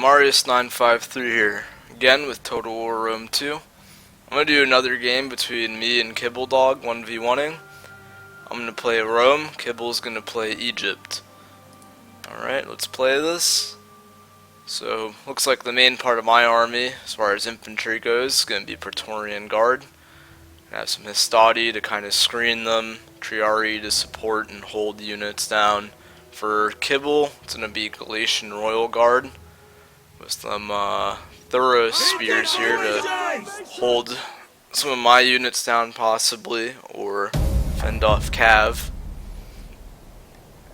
Marius953 here, again with Total War Rome 2. I'm going to do another game between me and Kibbledog, 1v1ing. I'm going to play Rome, Kibble's going to play Egypt. Alright, let's play this. So, looks like the main part of my army, as far as infantry goes, is going to be Praetorian Guard. I have some Histati to kind of screen them, Triarii to support and hold units down. For Kibble, it's going to be Galatian Royal Guard, with some thorough spears here to hold some of my units down possibly, or fend off Cav.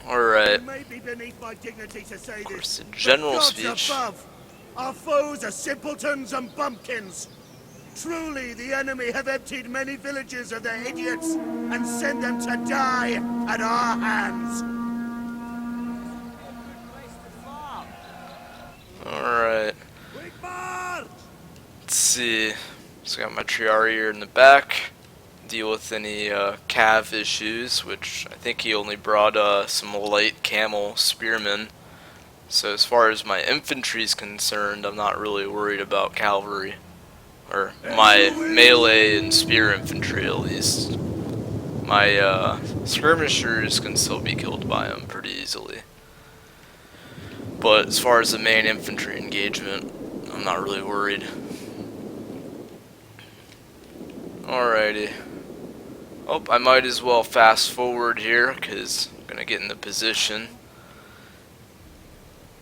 Alright, of course the general speech. Our foes are simpletons and bumpkins. Truly the enemy have emptied many villages of their idiots and sent them to die at our hands. Alright, let's see, so I got my Triarii here in the back, deal with any Cav issues, which I think he only brought some light camel spearmen, so as far as my infantry is concerned, I'm not really worried about cavalry, or my melee and spear infantry at least. My skirmishers can still be killed by them pretty easily. But as far as the main infantry engagement, I'm not really worried. Alrighty. Oh, I might as well fast forward here, because I'm going to get in the position.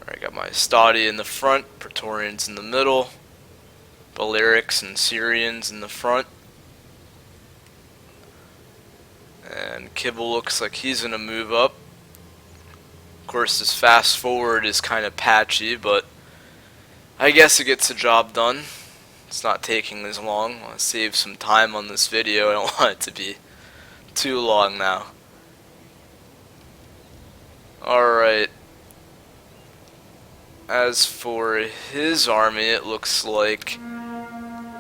Alright, got my Histati in the front, Praetorians in the middle, Balearics and Syrians in the front. And Kibble looks like he's going to move up. Of course, this fast forward is kind of patchy, but I guess it gets the job done. It's not taking as long. I want to save some time on this video. I don't want it to be too long now. Alright. As for his army, it looks like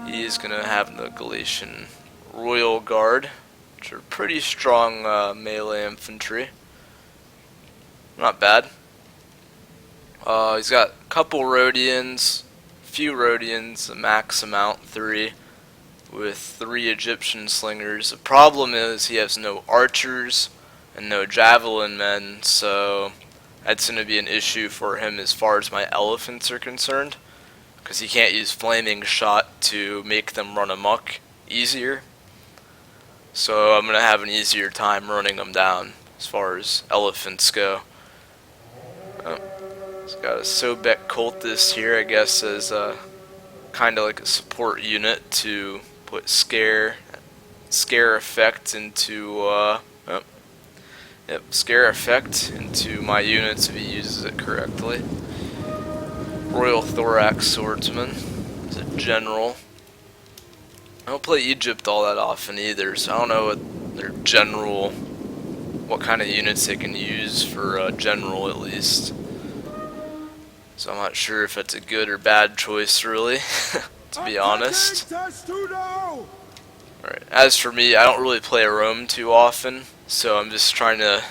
he's going to have the Galatian Royal Guard, which are pretty strong melee infantry. Not bad. He's got a couple Rhodians, few Rhodians, a max amount, 3, with 3 Egyptian slingers. The problem is he has no archers and no javelin men, so that's going to be an issue for him as far as my elephants are concerned, because he can't use flaming shot to make them run amok easier. So I'm going to have an easier time running them down as far as elephants go. He's got a Sobek cultist here, I guess, as kind of like a support unit to put scare effect into scare effect into my units if he uses it correctly. Royal Thorax Swordsman is a general. I don't play Egypt all that often either, so I don't know what kind of units they can use for general at least. So I'm not sure if it's a good or bad choice really, to be honest. Alright, as for me, I don't really play Rome too often, so I'm just trying to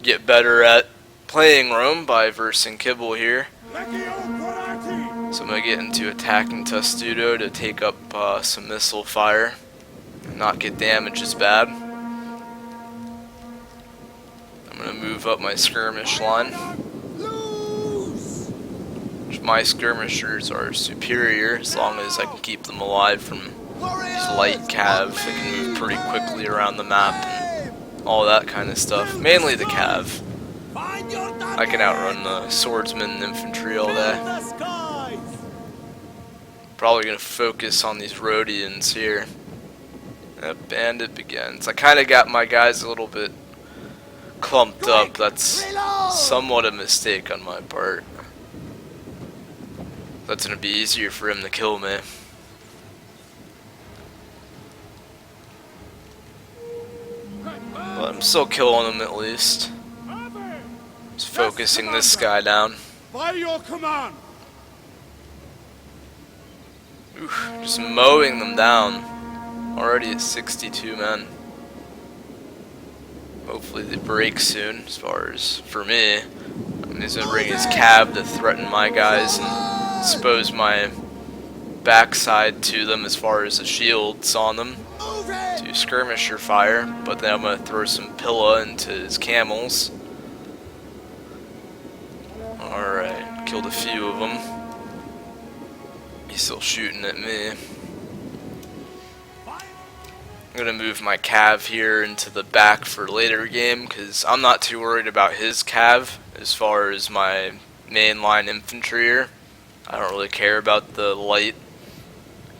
get better at playing Rome by versing Kibble here. So I'm going to get into attacking Testudo to take up some missile fire and not get damaged as bad. I'm going to move up my skirmish line. My skirmishers are superior as long as I can keep them alive from these light Cav. They can move pretty quickly around the map and all that kind of stuff. Mainly the Cav. I can outrun the swordsmen and infantry all day. Probably going to focus on these Rhodians here. Yep, and it begins. I kind of got my guys a little bit clumped up. That's somewhat a mistake on my part. That's going to be easier for him to kill me. But I'm still killing him at least. Just focusing this guy down. By your command. Oof, just mowing them down. Already at 62 men. Hopefully they break soon, as far as for me. I'm He's gonna bring his cab to threaten my guys and expose my backside to them as far as the shields on them to skirmisher fire, but then I'm gonna throw some pilla into his camels. Alright, killed a few of them. He's still shooting at me. I'm gonna move my cav here into the back for later game because I'm not too worried about his cav as far as my mainline infantry here. I don't really care about the light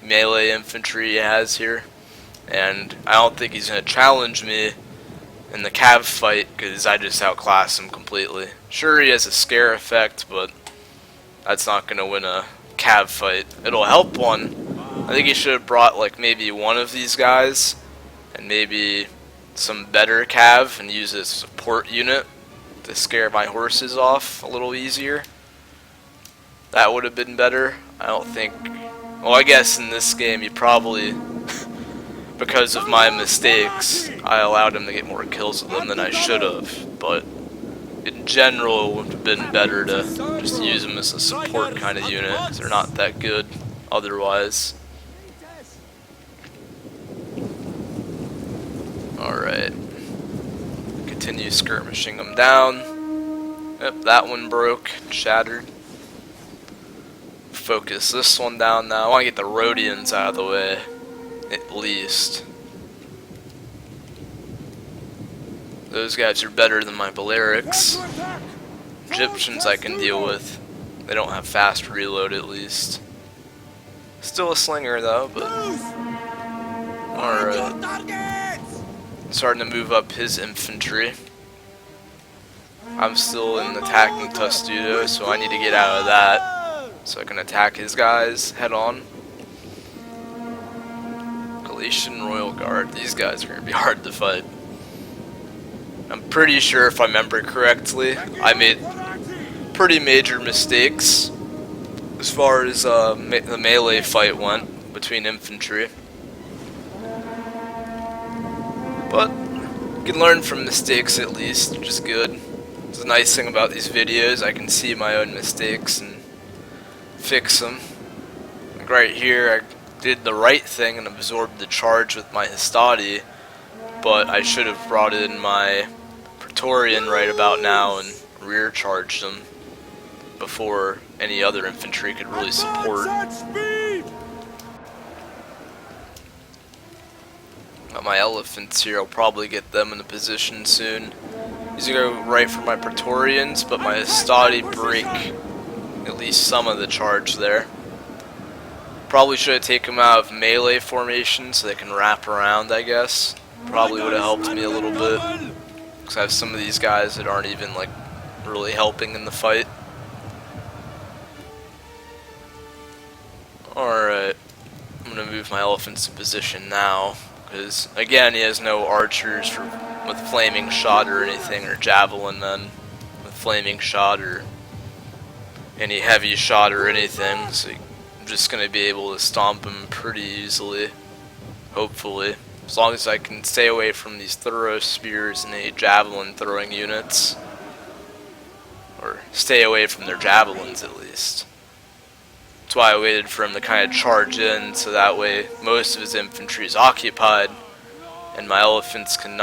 melee infantry he has here, and I don't think he's gonna challenge me in the cav fight because I just outclass him completely. Sure, he has a scare effect, but that's not gonna win a cav fight. It'll help one. I think he should have brought like maybe one of these guys and maybe some better cav and use a support unit to scare my horses off a little easier. That would have been better. I don't think. Well, I guess in this game you probably, because of my mistakes, I allowed him to get more kills with them than I should have. But in general, it would have been better to just use them as a support kind of unit. They're not that good otherwise. Alright. Continue skirmishing them down. Yep, that one broke, shattered. Focus this one down now. I want to get the Rhodians out of the way, at least. Those guys are better than my Balearics. Egyptians I can deal with. They don't have fast reload at least. Still a slinger though, but... Alright. Starting to move up his infantry. I'm still in attacking Testudo, so I need to get out of that so I can attack his guys head on. Galatian Royal Guard. These guys are going to be hard to fight. I'm pretty sure, if I remember correctly, I made pretty major mistakes as far as the melee fight went between infantry. But you can learn from mistakes at least, which is good. It's a nice thing about these videos. I can see my own mistakes and fix them. Like right here, I did the right thing and absorbed the charge with my Hastati, but I should have brought in my Praetorian right about now and rear charged them before any other infantry could really support. Got my elephants here, I'll probably get them in a position soon. He's gonna go right for my Praetorians, but my Hastati break at least some of the charge there. Probably should have taken them out of melee formation so they can wrap around, I guess. Probably would have helped me a little bit. Because I have some of these guys that aren't even like really helping in the fight. Alright. I'm gonna move my elephants to position now. Because again, he has no archers with flaming shot or anything, or javelin men with flaming shot or any heavy shot or anything, so I'm just going to be able to stomp him pretty easily, hopefully. As long as I can stay away from these throw spears and any javelin throwing units. Or stay away from their javelins at least. That's why I waited for him to kind of charge in, so that way most of his infantry is occupied and my elephants can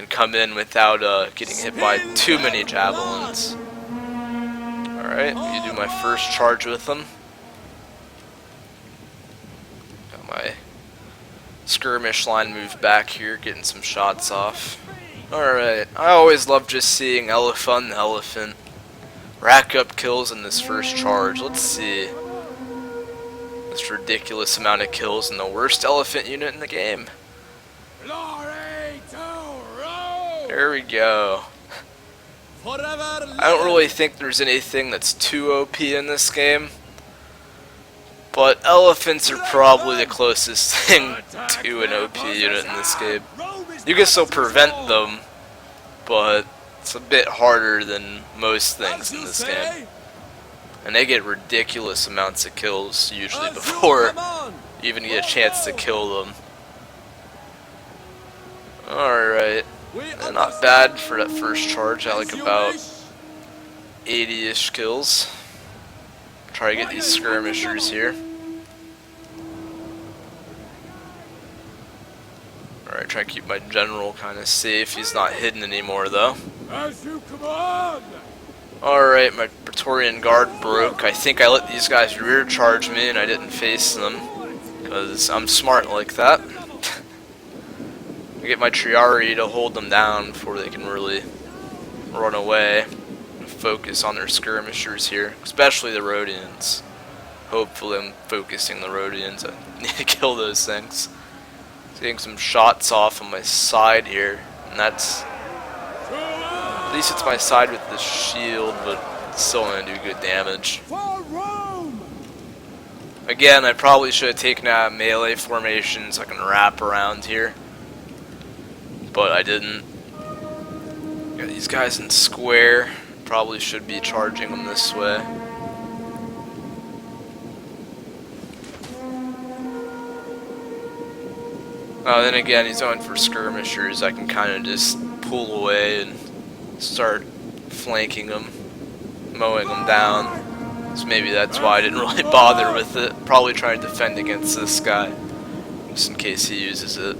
come in without getting hit by too many javelins. Alright, you do my first charge with them. Got my skirmish line moved back here, getting some shots off. Alright, I always love just seeing the elephant rack up kills in this first charge. Let's see. This ridiculous amount of kills in the worst elephant unit in the game. There we go. I don't really think there's anything that's too OP in this game, but elephants are probably the closest thing to an OP unit in this game. You can still prevent them, but it's a bit harder than most things in this game. And they get ridiculous amounts of kills usually before you even get a chance to kill them. Alright. Not bad for that first charge. I like about 80-ish kills. Try to get these skirmishers here. Alright, try to keep my general kind of safe. He's not hidden anymore though. As you command! Alright, my Praetorian Guard broke. I think I let these guys rear charge me and I didn't face them. Because I'm smart like that. I get my Triari to hold them down before they can really run away. Focus on their skirmishers here, especially the Rhodians. Hopefully I'm focusing the Rhodians. I need to kill those things. Getting some shots off on my side here, and that's, at least it's my side with the shield, but it's still gonna do good damage. Again, I probably should have taken out a melee formation so I can wrap around here, but I didn't. Got these guys in square. Probably should be charging them this way. Then again, he's going for skirmishers. I can kind of just pull away and start flanking him, mowing him down. So maybe that's why I didn't really bother with it. Probably try to defend against this guy, just in case he uses it.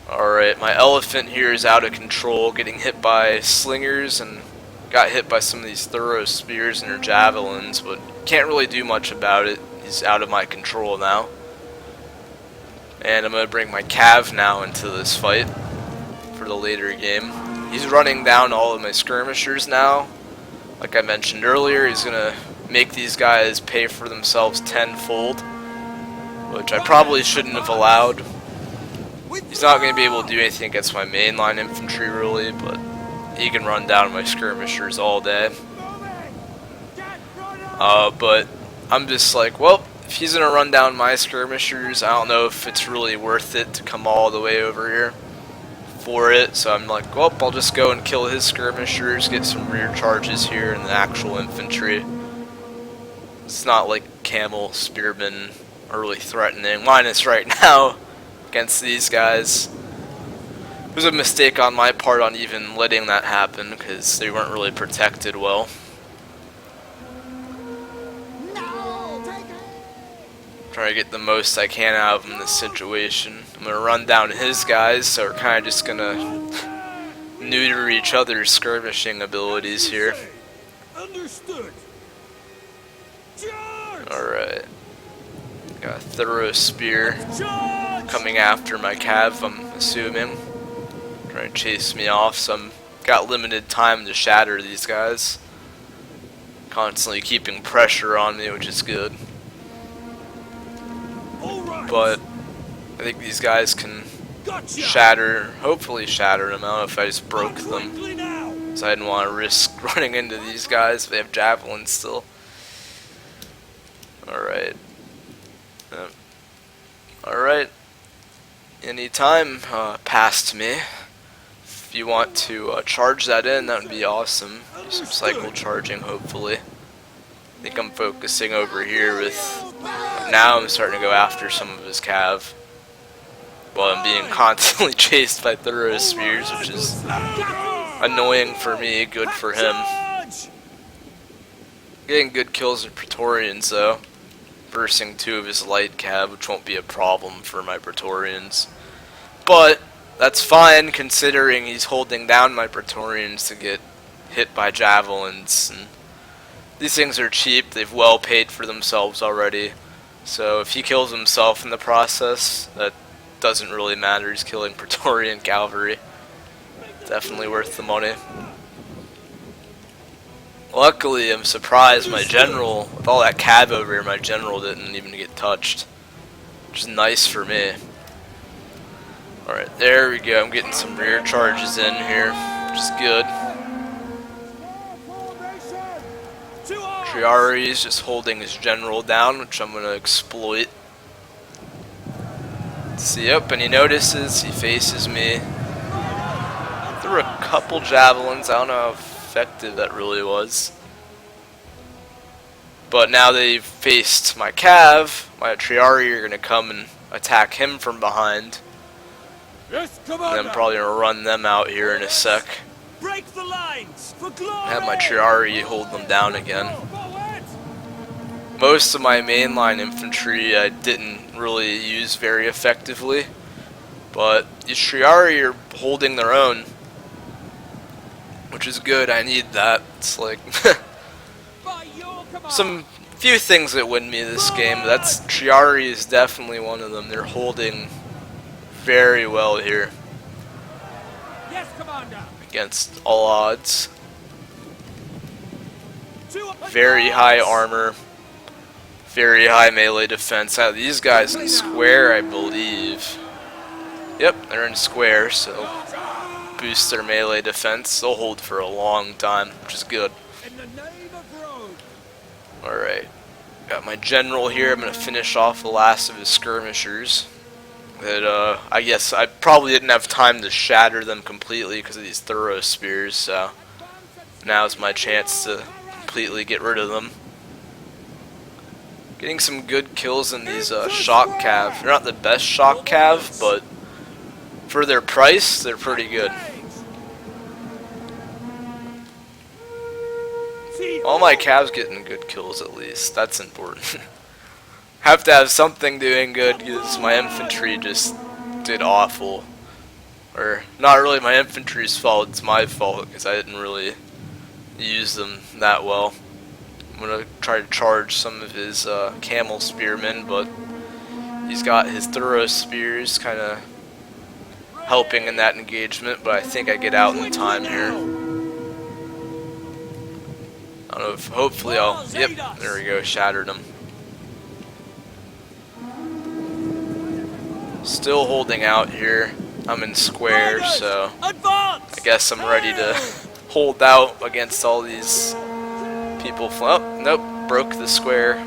Alright, my elephant here is out of control, getting hit by slingers and got hit by some of these thorough spears and their javelins, but can't really do much about it. He's out of my control now. And I'm going to bring my Cav now into this fight for the later game. He's running down all of my skirmishers now. Like I mentioned earlier, he's going to make these guys pay for themselves tenfold, which I probably shouldn't have allowed. He's not going to be able to do anything against my mainline infantry really, but he can run down my skirmishers all day. But I'm just like, well, if he's going to run down my skirmishers, I don't know if it's really worth it to come all the way over here for it. So I'm like, well, I'll just go and kill his skirmishers, get some rear charges here and the actual infantry. It's not like camel spearmen are really threatening. Minus right now against these guys. It was a mistake on my part on even letting that happen because they weren't really protected well. Trying to get the most I can out of him in this situation. I'm going to run down his guys, so we're kind of just going to neuter each other's skirmishing abilities here. Understood. Alright. Got a thorough spear coming after my Cav, I'm assuming. Trying to chase me off, so I'm got limited time to shatter these guys. Constantly keeping pressure on me, which is good. But I think these guys can shatter, hopefully shatter them. I don't know if I just broke them, so I didn't want to risk running into these guys. They have javelins still. Alright. Alright. Any time past me. If you want to charge that in, that would be awesome. Do some cycle charging, hopefully. I think I'm focusing over here with... Now I'm starting to go after some of his Cav. While I'm being constantly chased by thorough spears, which is annoying for me, good for him. Getting good kills with Praetorians though. Bursting 2 of his light Cav, which won't be a problem for my Praetorians. But that's fine considering he's holding down my Praetorians to get hit by javelins. And these things are cheap, they've well paid for themselves already. So if he kills himself in the process, that doesn't really matter. He's killing Praetorian cavalry. Definitely worth the money. Luckily, I'm surprised my general, with all that Cav over here, my general didn't even get touched. Which is nice for me. Alright, there we go. I'm getting some rear charges in here, which is good. Triari is just holding his general down, which I'm going to exploit. See, yep, and he notices, he faces me. Threw a couple javelins, I don't know how effective that really was. But now they've faced my Cav, my Triari are going to come and attack him from behind. Yes, and I'm probably going to run them out here in a sec. Break the lines for glory. Have my Triari hold them down again. Most of my mainline infantry I didn't really use very effectively, but these Triari are holding their own, which is good. I need that. It's like some few things that win me this game. That's Triari is definitely one of them. They're holding very well here. Yes, Commander. Against all odds. Very high armor. Very high melee defense. These guys in square, I believe. Yep, they're in square, so boost their melee defense. They'll hold for a long time, which is good. Alright. Got my general here. I'm going to finish off the last of his skirmishers. That I guess I probably didn't have time to shatter them completely because of these thorough spears, so now's my chance to completely get rid of them. Getting some good kills in these shock cav. They're not the best shock cav, but for their price, they're pretty good. All my calves getting good kills at least. That's important. Have to have something doing good because my infantry just did awful. Or, not really my infantry's fault, it's my fault because I didn't really use them that well. I'm going to try to charge some of his camel spearmen, but he's got his thorough spears kind of helping in that engagement, but I think I get out in time here. I don't know if hopefully I'll... Yep, there we go, shattered him. Still holding out here. I'm in square, so I guess I'm ready to hold out against all these people. Oh, nope, broke the square.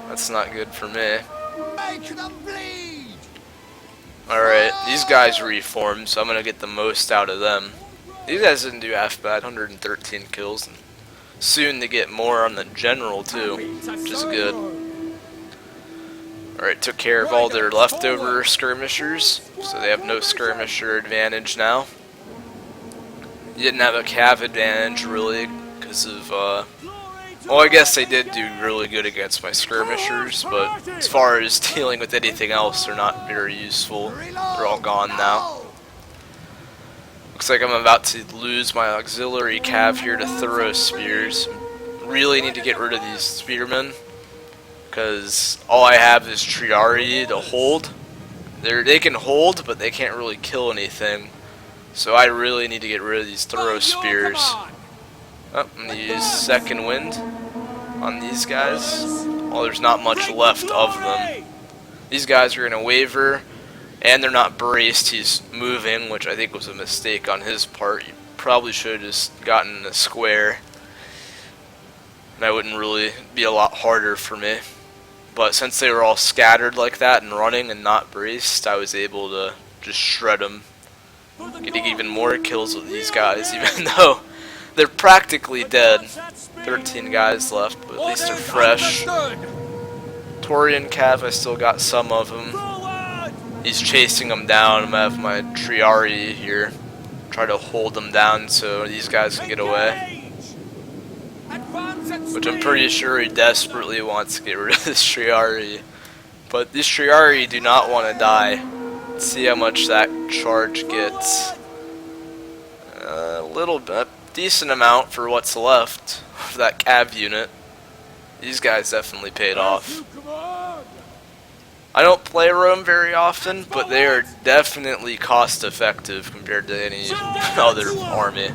That's not good for me. Alright, these guys reformed, so I'm going to get the most out of them. These guys didn't do half bad, 113 kills. And soon to get more on the general too, which is good. Alright, took care of all their leftover skirmishers, so they have no skirmisher advantage now. Didn't have a cav advantage really, because of, well, I guess they did do really good against my skirmishers, but as far as dealing with anything else, they're not very useful. They're all gone now. Looks like I'm about to lose my auxiliary cav here to thorough spears. Really need to get rid of these spearmen, because all I have is Triari to hold. They can hold, but they can't really kill anything. So I really need to get rid of these thorough spears. Oh, I'm going to use second wind on these guys. Well, there's not much left of them. These guys are going to waver, and they're not braced. He's moving, which I think was a mistake on his part. He probably should have just gotten a square. And that wouldn't really be a lot harder for me. But since they were all scattered like that and running and not braced, I was able to just shred them. Getting even more kills with these guys, even though they're practically dead. 13 guys left, but at least they're fresh. Torian Cav, I still got some of him. He's chasing them down. I'm gonna have my Triari here. Try to hold them down so these guys can get away. Which I'm pretty sure he desperately wants to get rid of this Triari. But these Triari do not want to die. Let's see how much that charge gets. A little bit. Decent amount for what's left of that cav unit. These guys definitely paid off. I don't play Rome very often, but they are definitely cost effective compared to any other army.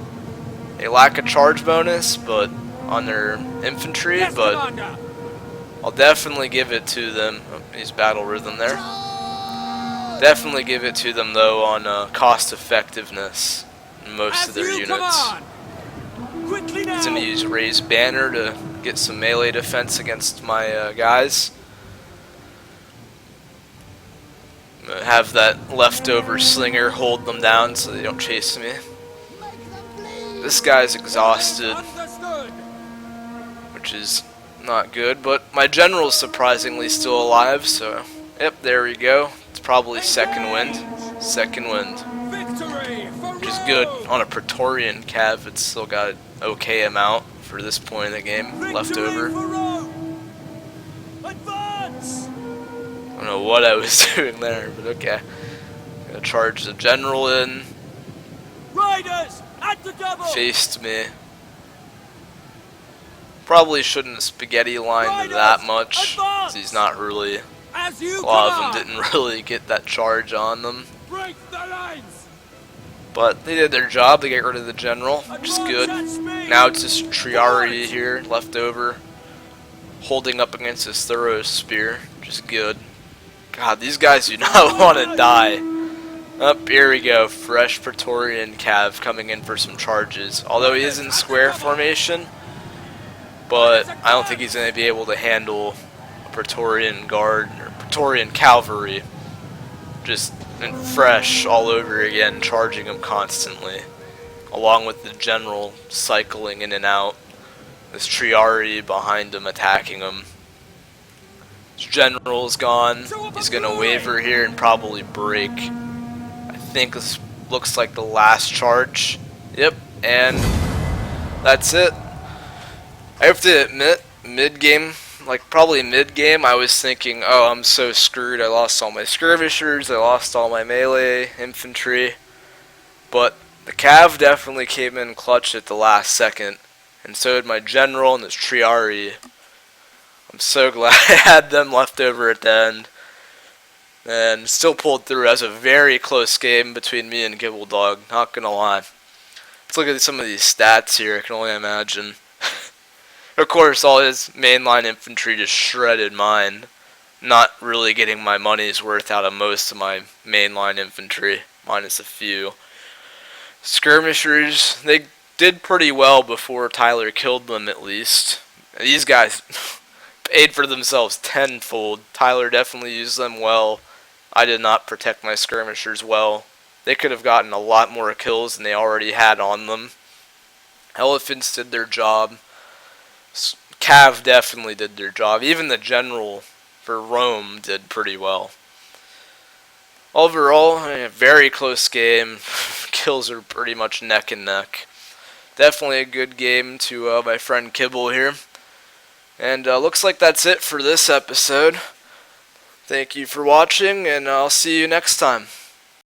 They lack a charge bonus, but on their infantry, but I'll definitely give it to them. Oh, he's battle rhythm there. Definitely give it to them though on cost effectiveness in most of their units. He's going to use Raised Banner to get some melee defense against my guys. I'm going to have that leftover slinger hold them down so they don't chase me. This guy's exhausted, which is not good, but my general's surprisingly still alive, so yep, there we go. It's probably second wind. Second wind. Which is good. On a Praetorian Cav, it's still got an okay amount for this point in the game left over. Advance! I don't know what I was doing there, but okay. Gonna charge the general in. Riders at the double! Faced me. Probably shouldn't have spaghetti lined that much, because he's not really. A lot of them didn't really get that charge on them. Break the lines! But they did their job to get rid of the general, which is good. Now it's just Triari here, left over, holding up against his Thorough Spear, which is good. God, these guys do not want to die. Up here we go, fresh Praetorian Cav coming in for some charges. Although he is in square formation, but I don't think he's going to be able to handle a Praetorian Guard or Praetorian Cavalry. Just fresh all over again, charging him constantly, along with the general cycling in and out. This Triari behind him attacking him. His general's gone. He's gonna waver here and probably break. I think this looks like the last charge. Yep, and that's it. I have to admit, mid-game, probably mid-game, I was thinking, oh, I'm so screwed, I lost all my skirmishers, I lost all my melee infantry, but the Cav definitely came in clutch at the last second, and so did my general and his Triari. I'm so glad I had them left over at the end, and still pulled through as a very close game between me and kibbledog, not gonna lie. Let's look at some of these stats here, I can only imagine. Of course, all his mainline infantry just shredded mine. Not really getting my money's worth out of most of my mainline infantry, minus a few. Skirmishers, they did pretty well before Tyler killed them at least. These guys paid for themselves tenfold. Tyler definitely used them well. I did not protect my skirmishers well. They could have gotten a lot more kills than they already had on them. Elephants did their job. Cav definitely did their job. Even the general for Rome did pretty well. Overall, a very close game. Kills are pretty much neck and neck. Definitely a good game to my friend Kibble here. And looks like that's it for this episode. Thank you for watching, and I'll see you next time.